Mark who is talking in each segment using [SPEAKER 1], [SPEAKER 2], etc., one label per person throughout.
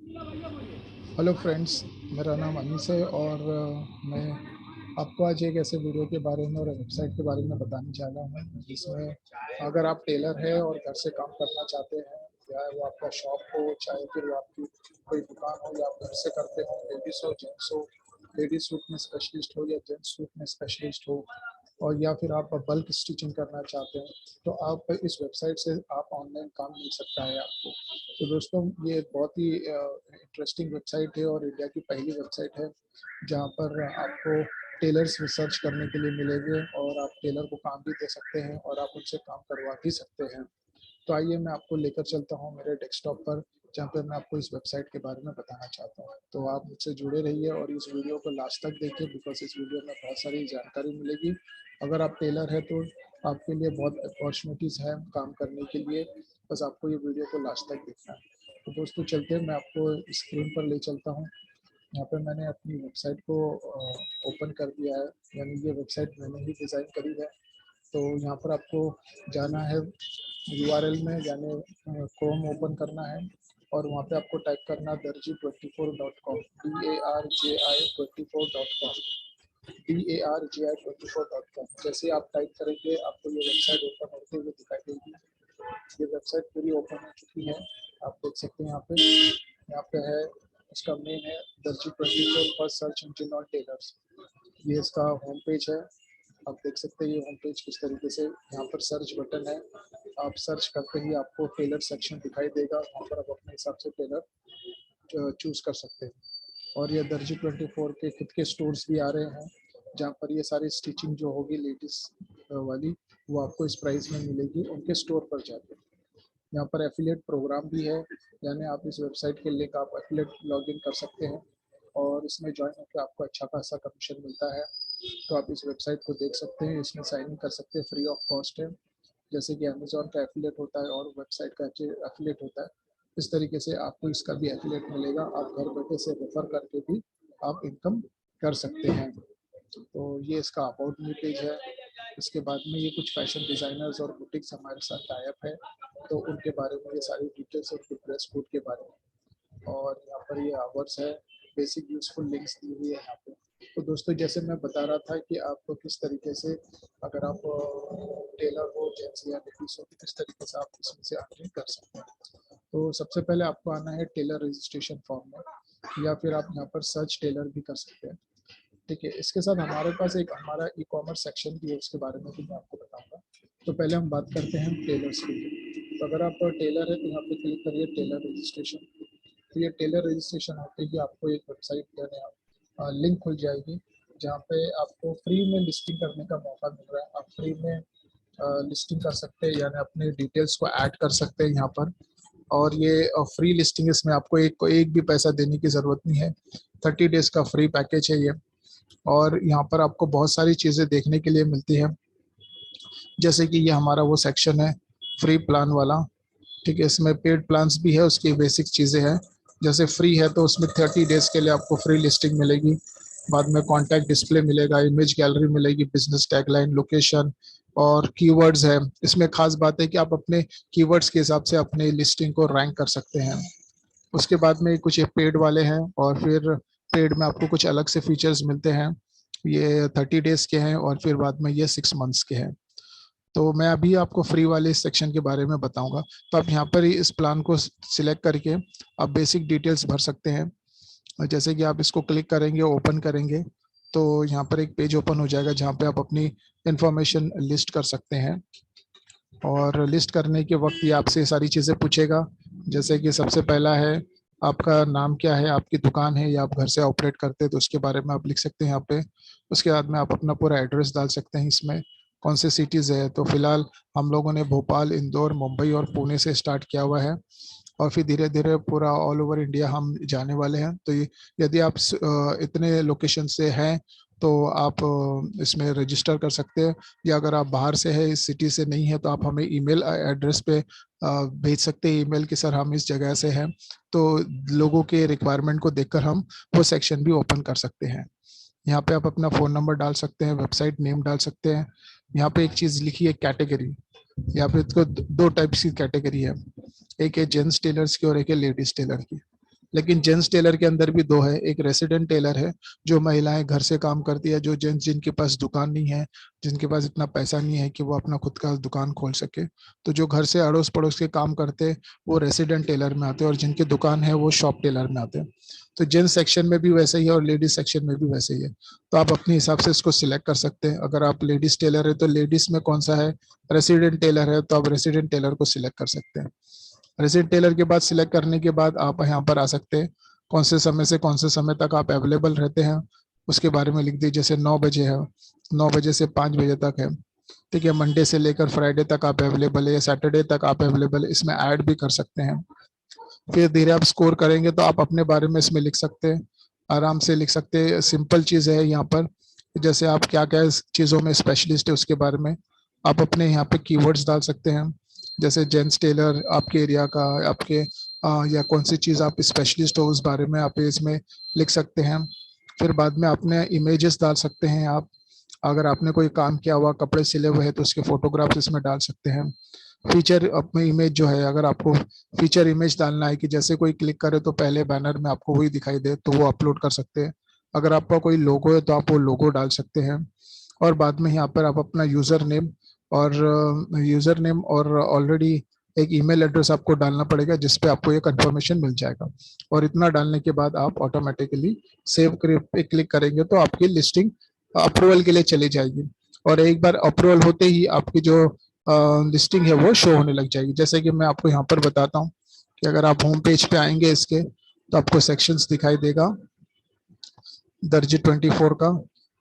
[SPEAKER 1] Hello friends, मेरा नाम अनीस है और मैं आपको आज एक ऐसे वीडियो के बारे में और वेबसाइट के बारे में बताने जा रहा हूँ जिसमें अगर आप टेलर हैं और घर से काम करना चाहते हैं, या वो आपका शॉप हो, चाहे फिर वो आपकी कोई दुकान हो, या आप घर से करते हो, लेडीज हो जेंट्स हो, लेडीज सूट में स्पेशलिस्ट हो या जेंट्स सूट में स्पेशलिस्ट हो, और या फिर आप बल्क स्टिचिंग करना चाहते हैं, तो आप इस वेबसाइट से आप ऑनलाइन काम मिल सकता है आपको। तो दोस्तों, ये बहुत ही इंटरेस्टिंग वेबसाइट है और इंडिया की पहली वेबसाइट है जहाँ पर आपको टेलर्स रिसर्च करने के लिए मिलेंगे और आप टेलर को काम भी दे सकते हैं और आप उनसे काम करवा भी सकते हैं। तो आइए मैं आपको लेकर चलता हूँ मेरे डेस्कटॉप पर, जहाँ पर मैं आपको इस वेबसाइट के बारे में बताना चाहता हूँ। तो आप मुझसे जुड़े रहिए और इस वीडियो को लास्ट तक देखिए, बिकॉज इस वीडियो में बहुत सारी जानकारी मिलेगी। अगर आप टेलर है तो आपके लिए बहुत अपॉर्चुनिटीज़ हैं काम करने के लिए, बस आपको ये वीडियो को लास्ट तक देखना है। तो दोस्तों चलते हैं, मैं आपको स्क्रीन पर ले चलता हूँ। यहाँ पे मैंने अपनी वेबसाइट को ओपन कर दिया है, यानी ये वेबसाइट मैंने ही डिज़ाइन करी है। तो यहाँ पर आपको जाना है यूआरएल में, यानी क्रोम ओपन करना है और वहाँ पे आपको टाइप करना darji24.com, darji24.com। जैसे आप टाइप करेंगे आपको ये वेबसाइट ओपन होते हुए दिखाई देगी। ये वेबसाइट पूरी ओपन हो चुकी है, आप देख सकते हैं। यहाँ पे है, इसका मेन है darji24 first search engine on tailors. ये इसका होम पेज है, आप देख सकते हैं ये होम पेज किस तरीके से। यहाँ पर सर्च बटन है, आप सर्च करते ही आपको टेलर सेक्शन दिखाई देगा, वहाँ पर आप अपने हिसाब से टेलर चूज कर सकते हैं। और ये darji24 के खुद के स्टोर्स भी आ रहे हैं, जहाँ पर ये सारी स्टिचिंग जो होगी लेडीज वाली, वो आपको इस प्राइस में मिलेगी उनके स्टोर पर जाकर। यहाँ पर एफिलिएट प्रोग्राम भी है, यानी आप इस वेबसाइट के लिंक आप एफिलिएट लॉगिन कर सकते हैं और इसमें ज्वाइन होकर आपको अच्छा खासा कमीशन मिलता है। तो आप इस वेबसाइट को देख सकते हैं, इसमें साइन इन कर सकते हैं, फ्री ऑफ कॉस्ट है। जैसे कि अमेजोन का एफिलिएट होता है और वेबसाइट का एफिलिएट होता है, इस तरीके से आपको इसका भी एफिलिएट मिलेगा। आप घर बैठे से रेफर करके भी आप इनकम कर सकते हैं। तो ये इसका अबाउट मी पेज है। इसके बाद में ये कुछ फैशन डिज़ाइनर्स और बुटीक्स हमारे साथ टाइप है, तो उनके बारे में ये सारी डिटेल्स, उनके ड्रेस कोड के बारे में। और यहाँ पर ये आवर्स है, बेसिक यूजफुल लिंक्स दी हुई है यहाँ पे। तो दोस्तों, जैसे मैं बता रहा था कि आपको किस तरीके से, अगर आप टेलर हो जेंट्स या लेडीज हो, किस तरीके से आप इसमें से अर्निंग कर सकते हैं। तो सबसे पहले आपको आना है टेलर रजिस्ट्रेशन फॉर्म में, या फिर आप यहाँ पर सर्च टेलर भी कर सकते हैं। ठीक है, इसके साथ हमारे पास एक हमारा ई कॉमर्स सेक्शन भी है, उसके बारे में भी मैं आपको बताऊंगा। तो पहले हम बात करते हैं टेलर्स की। तो अगर आप टेलर है तो यहाँ पे क्लिक करिए टेलर रजिस्ट्रेशन। तो ये टेलर रजिस्ट्रेशन होते ही आपको एक वेबसाइट यानी लिंक खुल जाएगी, जहाँ पे आपको फ्री में लिस्टिंग करने का मौका मिल रहा है। आप फ्री में लिस्टिंग कर सकते हैं, यानी अपने डिटेल्स को ऐड कर सकते हैं यहाँ पर। और ये फ्री लिस्टिंग, इसमें आपको एक भी पैसा देने की ज़रूरत नहीं है। 30 डेज का फ्री पैकेज है ये। और यहाँ पर आपको बहुत सारी चीज़ें देखने के लिए मिलती है, जैसे कि ये हमारा वो सेक्शन है फ्री प्लान वाला। ठीक है, इसमें पेड प्लान्स भी है, उसकी बेसिक चीज़ें हैं। जैसे फ्री है तो उसमें 30 डेज के लिए आपको फ्री लिस्टिंग मिलेगी, बाद में कॉन्टैक्ट डिस्प्ले मिलेगा, इमेज गैलरी मिलेगी, बिजनेस टैगलाइन, लोकेशन और कीवर्ड्स है। इसमें खास बात है कि आप अपने कीवर्ड्स के हिसाब से अपने लिस्टिंग को रैंक कर सकते हैं। उसके बाद में कुछ ये पेड वाले हैं, और फिर पेड में आपको कुछ अलग से फीचर्स मिलते हैं। ये 30 डेज के हैं और फिर बाद में ये 6 मंथ्स के हैं। तो मैं अभी आपको फ्री वाले इस सेक्शन के बारे में बताऊंगा। तो आप यहाँ पर ही इस प्लान को सिलेक्ट करके आप बेसिक डिटेल्स भर सकते हैं। और जैसे कि आप इसको क्लिक करेंगे, ओपन करेंगे, तो यहाँ पर एक पेज ओपन हो जाएगा जहाँ पे आप अपनी इंफॉर्मेशन लिस्ट कर सकते हैं। और लिस्ट करने के वक्त ये आपसे सारी चीज़ें पूछेगा, जैसे कि सबसे पहला है आपका नाम क्या है, आपकी दुकान है या आप घर से ऑपरेट करते हैं तो उसके बारे में आप लिख सकते हैं यहाँ पे। उसके बाद में आप अपना पूरा एड्रेस डाल सकते हैं इसमें, कौन से सिटीज़ है। तो फिलहाल हम लोगों ने भोपाल, इंदौर, मुंबई और पुणे से स्टार्ट किया हुआ है, और फिर धीरे धीरे पूरा ऑल ओवर इंडिया हम जाने वाले हैं। तो यदि आप इतने लोकेशन से हैं तो आप इसमें रजिस्टर कर सकते हैं, या अगर आप बाहर से है, इस सिटी से नहीं है, तो आप हमें ईमेल एड्रेस पे भेज सकते हैं ईमेल कि सर हम इस जगह से हैं। तो लोगों के रिक्वायरमेंट को देखकर हम वो सेक्शन भी ओपन कर सकते हैं। यहाँ पे आप अपना फ़ोन नंबर डाल सकते हैं, वेबसाइट नेम डाल सकते हैं। यहाँ पे एक चीज़ लिखी है कैटेगरी। यहाँ पे इसको दो टाइप्स की कैटेगरी है, एक है जेंट्स टेलर्स की और एक है लेडीज टेलर की। लेकिन जेंट्स टेलर के अंदर भी दो है। एक रेसिडेंट टेलर है जो महिलाएं घर से काम करती है, जो जेंट्स जिनके पास दुकान नहीं है, जिनके पास इतना पैसा नहीं है कि वो अपना खुद का दुकान खोल सके, तो जो घर से अड़ोस पड़ोस के काम करते हैं वो रेसिडेंट टेलर में आते हैं, और जिनकी दुकान है वो शॉप टेलर में आते हैं। तो जेंट्स सेक्शन में भी वैसे ही है और लेडीज सेक्शन में भी वैसे ही है। तो आप अपने हिसाब से इसको सिलेक्ट कर सकते हैं। अगर आप लेडीज टेलर है तो लेडीज में कौन सा है, रेसिडेंट टेलर है तो आप रेसिडेंट टेलर को सिलेक्ट कर सकते हैं। रेसिडेंट टेलर के बाद सिलेक्ट करने के बाद आप यहाँ पर आ सकते हैं, कौन से समय से कौन से समय तक आप अवेलेबल रहते हैं उसके बारे में लिख दीजिए। जैसे 9 बजे है, 9 बजे से 5 बजे तक है, ठीक है। मंडे से लेकर फ्राइडे तक आप अवेलेबल है या सैटरडे तक आप अवेलेबल है, इसमें ऐड भी कर सकते हैं। फिर धीरे आप स्कोर करेंगे तो आप अपने बारे में इसमें लिख सकते हैं, आराम से लिख सकते हैं। सिंपल चीज़ है यहाँ पर, जैसे आप क्या क्या चीज़ों में स्पेशलिस्ट है उसके बारे में आप अपने यहाँ पे कीवर्ड्स डाल सकते हैं। जैसे जेंट्स टेलर आपके एरिया का, आपके या कौन सी चीज़ आप स्पेशलिस्ट हो उस बारे में आप इसमें लिख सकते हैं। फिर बाद में अपने इमेजेस डाल सकते हैं आप, अगर आपने कोई काम किया हुआ कपड़े सिले हुए हैं तो उसके फोटोग्राफ्स इसमें डाल सकते हैं। फीचर अपने इमेज जो है, अगर आपको फीचर इमेज डालना है कि जैसे कोई क्लिक करे तो पहले बैनर में आपको वही दिखाई दे, तो वो अपलोड कर सकते हैं। अगर आपका कोई लोगो है तो आप वो लोगो डाल सकते हैं। और बाद में यहाँ पर आप अपना यूजर नेम और ऑलरेडी एक ईमेल एड्रेस आपको डालना पड़ेगा जिस पे आपको ये कंफर्मेशन मिल जाएगा। और इतना डालने के बाद आप ऑटोमेटिकली सेव पे क्लिक करेंगे तो आपकी लिस्टिंग अप्रूवल के लिए चली जाएगी। और एक बार अप्रूवल होते ही आपकी जो लिस्टिंग है वो शो होने लग जाएगी। जैसे कि मैं आपको यहाँ पर बताता हूँ कि अगर आप होम पेज पे आएंगे इसके तो आपको सेक्शंस दिखाई देगा दर्जी24 का।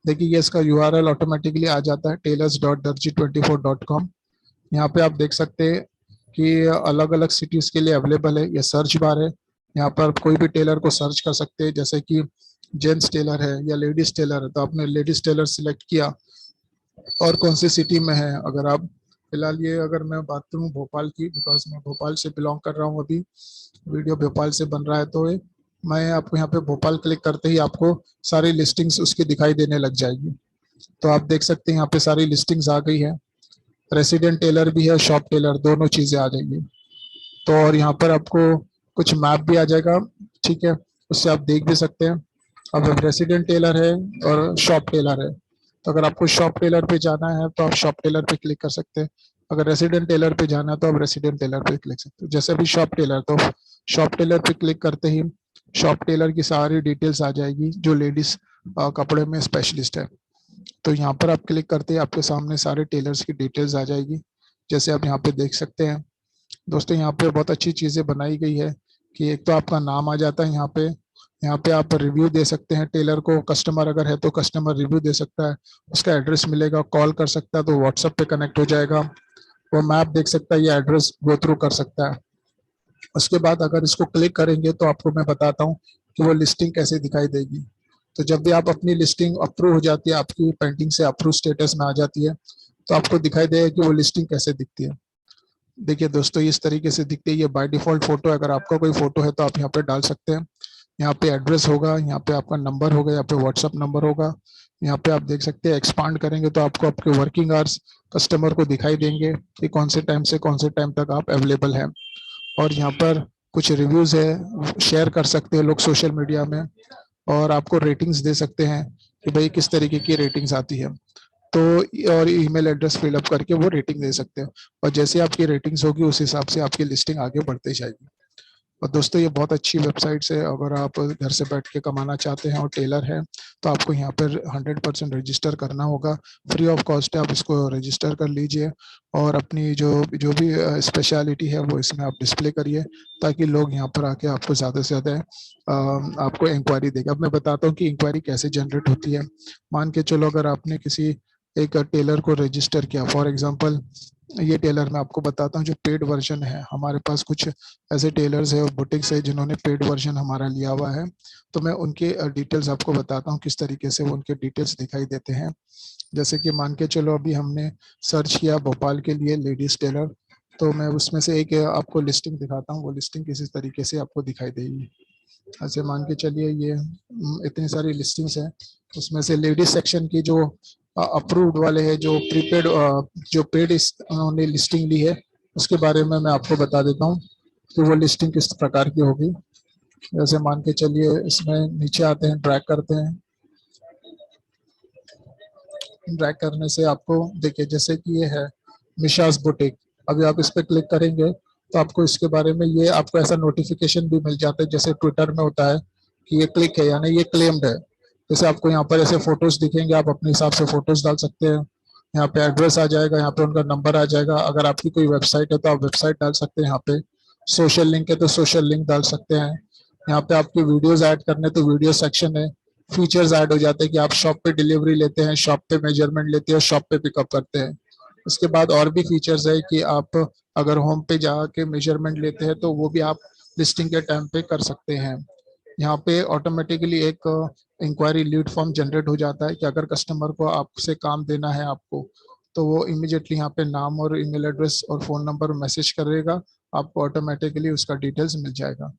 [SPEAKER 1] देखिए ये इसका यूआरएल ऑटोमेटिकली आ जाता है tailors.darji24.com। यहाँ पे आप देख सकते हैं कि अलग अलग सिटीज के लिए अवेलेबल है। ये सर्च बार है, यहाँ पर कोई भी टेलर को सर्च कर सकते हैं। जैसे कि जेंट्स टेलर है या लेडीज टेलर है तो आपने लेडीज टेलर सिलेक्ट किया और कौन सी सिटी में है। अगर आप फिलहाल ये अगर मैं बात करूँ भोपाल की, बिकॉज मैं भोपाल से बिलोंग कर रहा हूँ, अभी वीडियो भोपाल से बन रहा है, तो मैं आपको यहाँ पे भोपाल क्लिक करते ही आपको सारी लिस्टिंग्स उसकी दिखाई देने लग जाएगी। तो आप देख सकते हैं यहाँ पे सारी लिस्टिंग्स आ गई है, रेसिडेंट टेलर भी है, शॉप टेलर, दोनों चीजें आ जाएंगी। तो और यहाँ पर आपको कुछ मैप भी आ जाएगा, ठीक है, उससे आप देख भी सकते हैं। अब रेसिडेंट टेलर है और शॉप टेलर है, तो अगर आपको शॉप टेलर पे जाना है तो आप शॉप टेलर पे क्लिक कर सकते हैं। अगर रेसिडेंट टेलर पे जाना है तो आप रेसिडेंट टेलर पे क्लिक सकते हैं। जैसे अभी शॉप टेलर, तो शॉप टेलर पे क्लिक करते ही शॉप टेलर की सारी डिटेल्स आ जाएगी जो लेडीज कपड़े में स्पेशलिस्ट है। तो यहाँ पर आप क्लिक करते हैं आपके सामने सारे टेलर्स की डिटेल्स आ जाएगी, जैसे आप यहाँ पे देख सकते हैं। दोस्तों यहाँ पे बहुत अच्छी चीजें बनाई गई है कि एक तो आपका नाम आ जाता है यहाँ पे आप रिव्यू दे सकते हैं टेलर को, कस्टमर अगर है तो कस्टमर रिव्यू दे सकता है, उसका एड्रेस मिलेगा, कॉल कर सकता है तो व्हाट्सएप पे कनेक्ट हो जाएगा, वो मैप देख सकता है, ये एड्रेस गो थ्रू कर सकता है। उसके बाद अगर इसको क्लिक करेंगे तो आपको मैं बताता हूँ कि वो लिस्टिंग कैसे दिखाई देगी। तो जब भी आप अपनी लिस्टिंग अप्रूव हो जाती है, आपकी पेंटिंग से अप्रूव स्टेटस में आ जाती है, तो आपको दिखाई देगा कि वो लिस्टिंग कैसे दिखती है। देखिए दोस्तों इस तरीके से दिखती है, ये बाय डिफॉल्ट फोटो है। अगर आपका कोई फोटो है तो आप यहाँ पे डाल सकते हैं। यहाँ पे एड्रेस होगा, यहाँ पे आपका नंबर होगा, यहाँ पे व्हाट्सअप नंबर होगा। यहाँ पे आप देख सकते हैं, एक्सपांड करेंगे तो आपको आपके वर्किंग आवर्स कस्टमर को दिखाई देंगे कि कौन से टाइम से कौन से टाइम तक आप अवेलेबल हैं। और यहाँ पर कुछ रिव्यूज है, शेयर कर सकते हैं लोग सोशल मीडिया में, और आपको रेटिंग्स दे सकते हैं कि भाई किस तरीके की रेटिंग्स आती है। तो और ईमेल एड्रेस फिलअप करके वो रेटिंग दे सकते हो, और जैसे आपकी रेटिंग्स होगी उस हिसाब से आपकी लिस्टिंग आगे बढ़ते जाएगी। और दोस्तों ये बहुत अच्छी वेबसाइट है, अगर आप घर से बैठ के कमाना चाहते हैं और टेलर है तो आपको यहाँ पर 100% रजिस्टर करना होगा, फ्री ऑफ कॉस्ट है, आप इसको रजिस्टर कर लीजिए और अपनी जो जो भी स्पेशलिटी है वो इसमें आप डिस्प्ले करिए, ताकि लोग यहाँ पर आके आपको ज़्यादा से ज़्यादा आपको इंक्वायरी देगा। अब मैं बताता हूँ कि इंक्वायरी कैसे जनरेट होती है। मान के चलो अगर आपने किसी एक टेलर को रजिस्टर किया, फॉर एग्जांपल ये टेलर मैं आपको बताता हूँ जो पेड वर्जन है, हमारे पास कुछ ऐसे टेलर्स है और बुटीक्स है जिन्होंने पेड वर्जन हमारा लिया हुआ है, तो मैं उनके डिटेल्स आपको बताता हूँ किस तरीके से वो उनके डिटेल्स दिखाई देते हैं। जैसे कि मान के चलो अभी हमने सर्च किया भोपाल के लिए लेडीज टेलर, तो मैं उसमें से एक आपको लिस्टिंग दिखाता हूँ, वो लिस्टिंग किसी तरीके से आपको दिखाई देगी। ऐसे मान के चलिए ये इतनी सारी लिस्टिंग्स हैं, उसमें से लेडीज सेक्शन की जो अप्रूव्ड वाले हैं, जो प्रीपेड जो पेड उन्होंने लिस्टिंग ली है उसके बारे में मैं आपको बता देता हूँ कि वो लिस्टिंग किस प्रकार की होगी। जैसे मान के चलिए इसमें नीचे आते हैं, ड्रैग करते हैं। ड्रैग करने से आपको देखिए जैसे कि ये है मिशास बुटीक, अभी आप इस पर क्लिक करेंगे तो आपको इसके बारे में ये आपको ऐसा नोटिफिकेशन भी मिल जाता है जैसे ट्विटर में होता है कि ये क्लिक है यानी ये क्लेम्ड है। जैसे आपको यहाँ पर ऐसे फोटोज दिखेंगे, आप अपने हिसाब से फोटोज डाल सकते हैं। यहाँ पे एड्रेस आ जाएगा, यहाँ पे उनका नंबर आ जाएगा। अगर आपकी कोई वेबसाइट है तो आप वेबसाइट डाल सकते हैं। यहाँ पे सोशल लिंक है तो सोशल लिंक डाल सकते हैं। यहाँ पे आपकी वीडियोज ऐड करने तो वीडियो सेक्शन है। फीचर्स ऐड हो जाते हैं कि आप शॉप पे डिलीवरी लेते हैं, शॉप पे मेजरमेंट लेते हैं, शॉप पे पिकअप करते हैं। उसके बाद और भी फीचर्स है कि आप अगर होम पे जाके मेजरमेंट लेते हैं तो वो भी आप लिस्टिंग के टाइम पे कर सकते हैं। यहाँ पे ऑटोमेटिकली एक इंक्वायरी लीड फॉर्म जनरेट हो जाता है कि अगर कस्टमर को आपसे काम देना है आपको, तो वो इमीडिएटली यहाँ पे नाम और ईमेल एड्रेस और फ़ोन नंबर मैसेज करेगा, आपको ऑटोमेटिकली उसका डिटेल्स मिल जाएगा।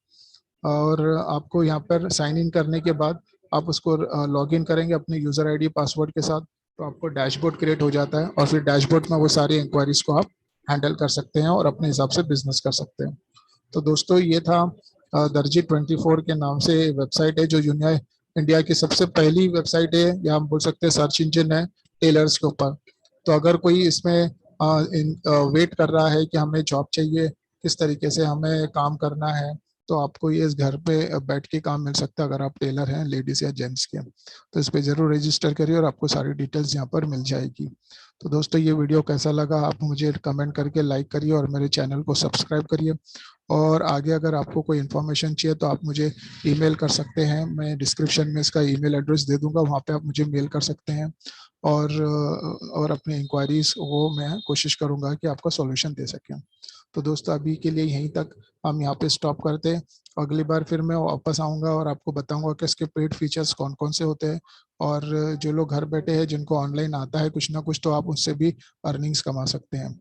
[SPEAKER 1] और आपको यहाँ पर साइन इन करने के बाद आप उसको लॉग इन करेंगे अपने यूज़र आईडी पासवर्ड के साथ, तो आपको डैशबोर्ड क्रिएट हो जाता है और फिर डैशबोर्ड में वो सारी इंक्वायरीज को आप हैंडल कर सकते हैं और अपने हिसाब से बिजनेस कर सकते हैं। तो दोस्तों ये था दर्जी 24 के नाम से वेबसाइट है जो इंडिया की सबसे पहली वेबसाइट है, या हम बोल सकते हैं सर्च इंजन है टेलर्स के ऊपर। तो अगर कोई इसमें वेट कर रहा है कि हमें जॉब चाहिए, किस तरीके से हमें काम करना है, तो आपको ये इस घर पे बैठ के काम मिल सकता है अगर आप टेलर हैं, लेडीज या जेंट्स के। तो इस पे जरूर रजिस्टर करिए और आपको सारी डिटेल्स यहाँ पर मिल जाएगी। तो दोस्तों ये वीडियो कैसा लगा आप मुझे कमेंट करके लाइक करिए और मेरे चैनल को सब्सक्राइब करिए। और आगे अगर आपको कोई इन्फॉर्मेशन चाहिए तो आप मुझे ईमेल कर सकते हैं, मैं डिस्क्रिप्शन में इसका ईमेल एड्रेस दे दूंगा, वहाँ पे आप मुझे मेल कर सकते हैं। और अपनी इंक्वायरीज वो मैं कोशिश करूँगा कि आपका सॉल्यूशन दे सकें। तो दोस्तों अभी के लिए यहीं तक हम यहाँ पे स्टॉप करते हैं। अगली बार फिर मैं वापस आऊँगा और आपको बताऊँगा कि इसके पेड फीचर्स कौन कौन से होते हैं, और जो लोग घर बैठे हैं जिनको ऑनलाइन आता है कुछ ना कुछ, तो आप उससे भी अर्निंग्स कमा सकते हैं।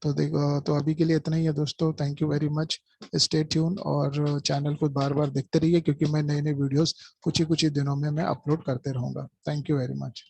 [SPEAKER 1] तो देखो, तो अभी के लिए इतना ही है दोस्तों। Thank you very much. Stay tune और चैनल को बार बार देखते रहिए क्योंकि मैं नए नए वीडियोस कुछ ही दिनों में मैं अपलोड करते रहूँगा। Thank you very much.